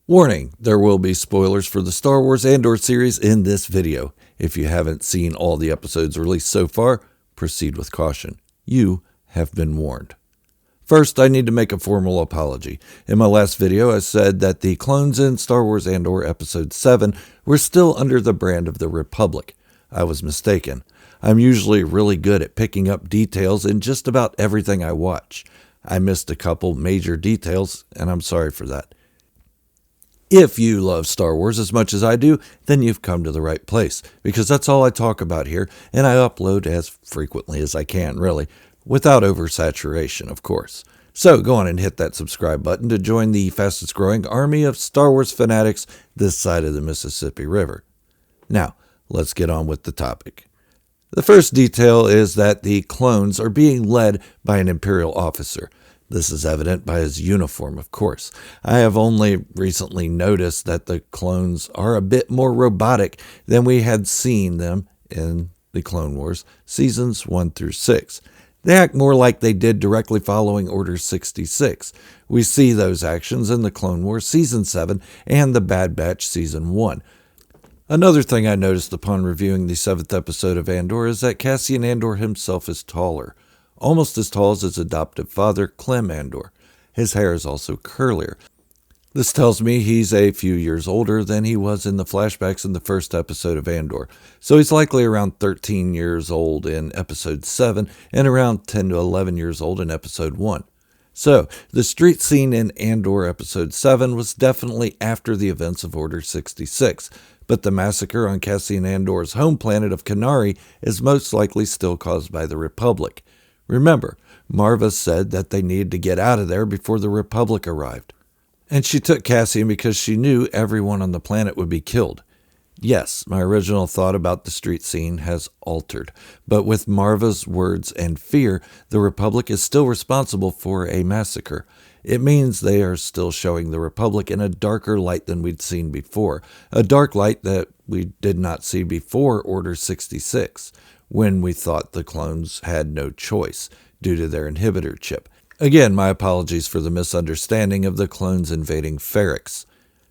Warning, there will be spoilers for the Star Wars Andor series in this video. If you haven't seen all the episodes released so far, proceed with caution. You have been warned. First, I need to make a formal apology. In my last video, I said that the clones in Star Wars Andor Episode 7 were still under the brand of the Republic. I was mistaken. I'm usually really good at picking up details in just about everything I watch. I missed a couple major details, and I'm sorry for that. If you love Star Wars as much as I do, then you've come to the right place, because that's all I talk about here, and I upload as frequently as I can, really, without oversaturation, of course. So go on and hit that subscribe button to join the fastest growing army of Star Wars fanatics this side of the Mississippi River. Now, let's get on with the topic. The first detail is that the clones are being led by an Imperial officer. This is evident by his uniform, of course. I have only recently noticed that the clones are a bit more robotic than we had seen them in the Clone Wars seasons 1 through 6. They act more like they did directly following Order 66. We see those actions in the Clone Wars Season 7 and the Bad Batch Season 1. Another thing I noticed upon reviewing the 7th episode of Andor is that Cassian Andor himself is taller. Almost as tall as his adoptive father, Clem Andor. His hair is also curlier. This tells me he's a few years older than he was in the flashbacks in the first episode of Andor. So he's likely around 13 years old in episode 7 and around 10 to 11 years old in episode 1. So, the street scene in Andor episode 7 was definitely after the events of Order 66. But the massacre on Cassian Andor's home planet of Kenari is most likely still caused by the Republic. Remember, Marva said that they needed to get out of there before the Republic arrived. And she took Cassian because she knew everyone on the planet would be killed. Yes, my original thought about the street scene has altered, but with Marva's words and fear, the Republic is still responsible for a massacre. It means they are still showing the Republic in a darker light than we'd seen before, a dark light that we did not see before Order 66. When we thought the clones had no choice due to their inhibitor chip. Again, my apologies for the misunderstanding of the clones invading Ferrix.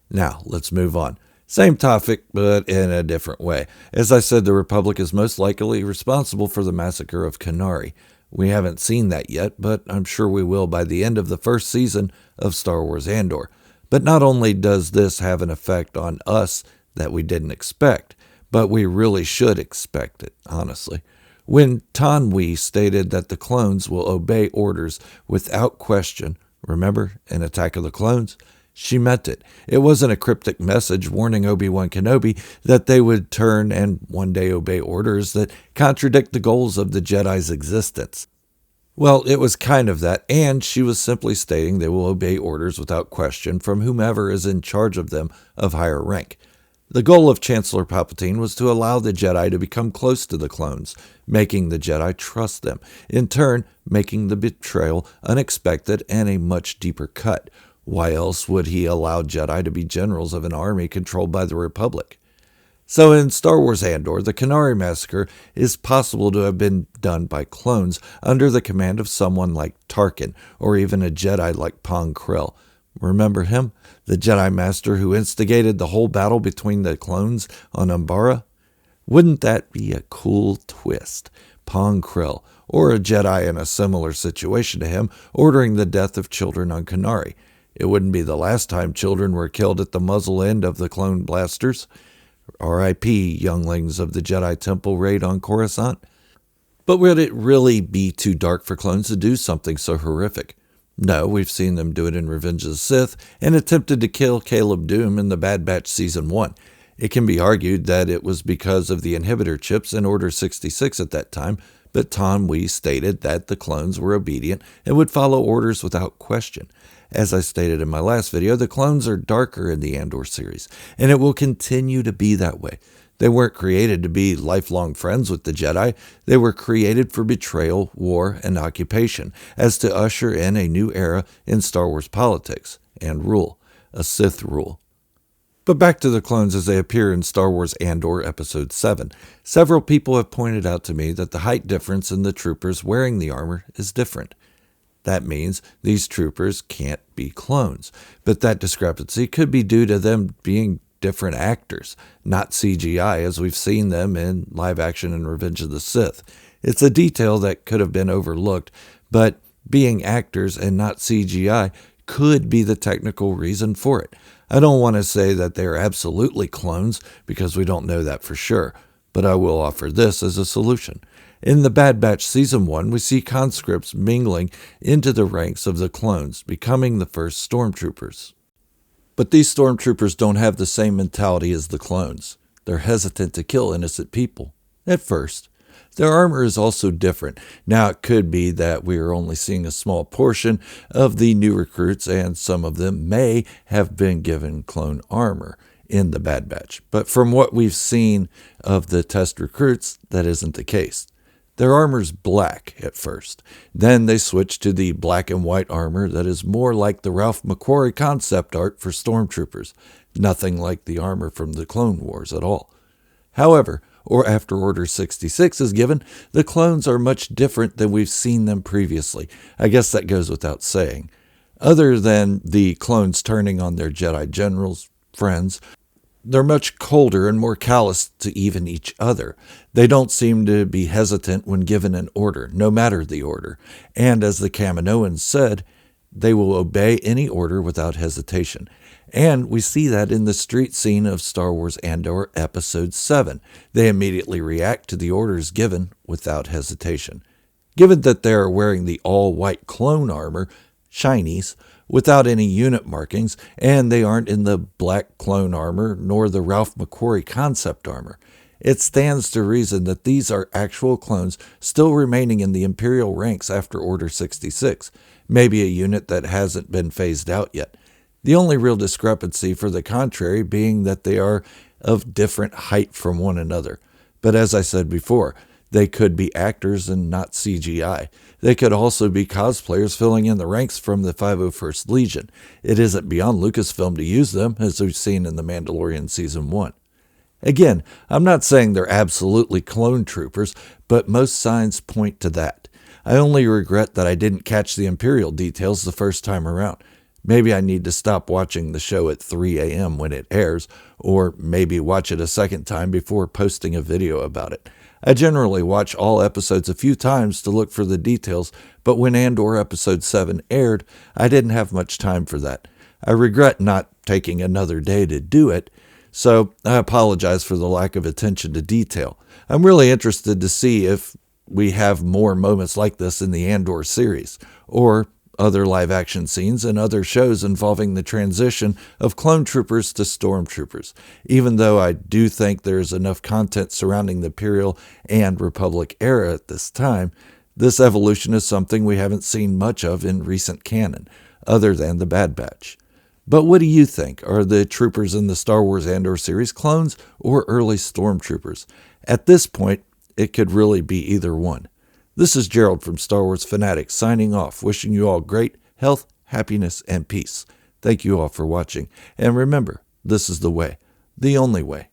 Now, let's move on. Same topic, but in a different way. As I said, the Republic is most likely responsible for the massacre of Kenari. We haven't seen that yet, but I'm sure we will by the end of the first season of Star Wars Andor. But not only does this have an effect on us that we didn't expect, but we really should expect it, honestly. When Tanwi stated that the clones will obey orders without question, remember, in Attack of the Clones? She meant it. It wasn't a cryptic message warning Obi-Wan Kenobi that they would turn and one day obey orders that contradict the goals of the Jedi's existence. Well, it was kind of that, and she was simply stating they will obey orders without question from whomever is in charge of them of higher rank. The goal of Chancellor Palpatine was to allow the Jedi to become close to the clones, making the Jedi trust them, in turn making the betrayal unexpected and a much deeper cut. Why else would he allow Jedi to be generals of an army controlled by the Republic? So in Star Wars Andor, the Kenari massacre is possible to have been done by clones under the command of someone like Tarkin, or even a Jedi like Pong Krell. Remember him? The Jedi Master who instigated the whole battle between the clones on Umbara? Wouldn't that be a cool twist? Pong Krell, or a Jedi in a similar situation to him, ordering the death of children on Kenari. It wouldn't be the last time children were killed at the muzzle end of the clone blasters. R.I.P. younglings of the Jedi Temple raid on Coruscant. But would it really be too dark for clones to do something so horrific? No, we've seen them do it in Revenge of the Sith and attempted to kill Caleb Doom in the Bad Batch Season 1. It can be argued that it was because of the inhibitor chips in Order 66 at that time, but Tanwi stated that the clones were obedient and would follow orders without question. As I stated in my last video, the clones are darker in the Andor series, and it will continue to be that way. They weren't created to be lifelong friends with the Jedi. They were created for betrayal, war, and occupation, as to usher in a new era in Star Wars politics and rule, a Sith rule. But back to the clones as they appear in Star Wars Andor Episode 7. Several people have pointed out to me that the height difference in the troopers wearing the armor is different. That means these troopers can't be clones, but that discrepancy could be due to them being different actors, not CGI as we've seen them in live action in Revenge of the Sith. It's a detail that could have been overlooked, but being actors and not CGI could be the technical reason for it. I don't want to say that they're absolutely clones because we don't know that for sure, but I will offer this as a solution. In the Bad Batch Season 1, we see conscripts mingling into the ranks of the clones, becoming the first Stormtroopers. But these Stormtroopers don't have the same mentality as the clones. They're hesitant to kill innocent people, at first. Their armor is also different. Now, it could be that we are only seeing a small portion of the new recruits, and some of them may have been given clone armor in the Bad Batch. But from what we've seen of the test recruits, that isn't the case. Their armor's black at first. Then they switch to the black and white armor that is more like the Ralph McQuarrie concept art for Stormtroopers. Nothing like the armor from the Clone Wars at all. However, or after Order 66 is given, the clones are much different than we've seen them previously. I guess that goes without saying. Other than the clones turning on their Jedi generals, friends, they're much colder and more callous to even each other. They don't seem to be hesitant when given an order, no matter the order. And as the Kaminoans said, they will obey any order without hesitation. And we see that in the street scene of Star Wars Andor Episode 7. They immediately react to the orders given without hesitation. Given that they are wearing the all-white clone armor, shinies, without any unit markings, and they aren't in the black clone armor nor the Ralph McQuarrie concept armor, it stands to reason that these are actual clones still remaining in the Imperial ranks after Order 66, maybe a unit that hasn't been phased out yet. The only real discrepancy for the contrary being that they are of different height from one another. But as I said before, they could be actors and not CGI. They could also be cosplayers filling in the ranks from the 501st Legion. It isn't beyond Lucasfilm to use them, as we've seen in The Mandalorian Season 1. Again, I'm not saying they're absolutely clone troopers, but most signs point to that. I only regret that I didn't catch the Imperial details the first time around. Maybe I need to stop watching the show at 3 a.m. when it airs, or maybe watch it a second time before posting a video about it. I generally watch all episodes a few times to look for the details, but when Andor Episode 7 aired, I didn't have much time for that. I regret not taking another day to do it, so I apologize for the lack of attention to detail. I'm really interested to see if we have more moments like this in the Andor series, or other live-action scenes and other shows involving the transition of clone troopers to stormtroopers, even though I do think there is enough content surrounding the Imperial and Republic era at this time. This evolution is something we haven't seen much of in recent canon, other than the Bad Batch. But what do you think? Are the troopers in the Star Wars Andor series clones or early stormtroopers? At this point, it could really be either one. This is Gerald from Star Wars Fanatics signing off, wishing you all great health, happiness, and peace. Thank you all for watching. And remember, this is the way, the only way.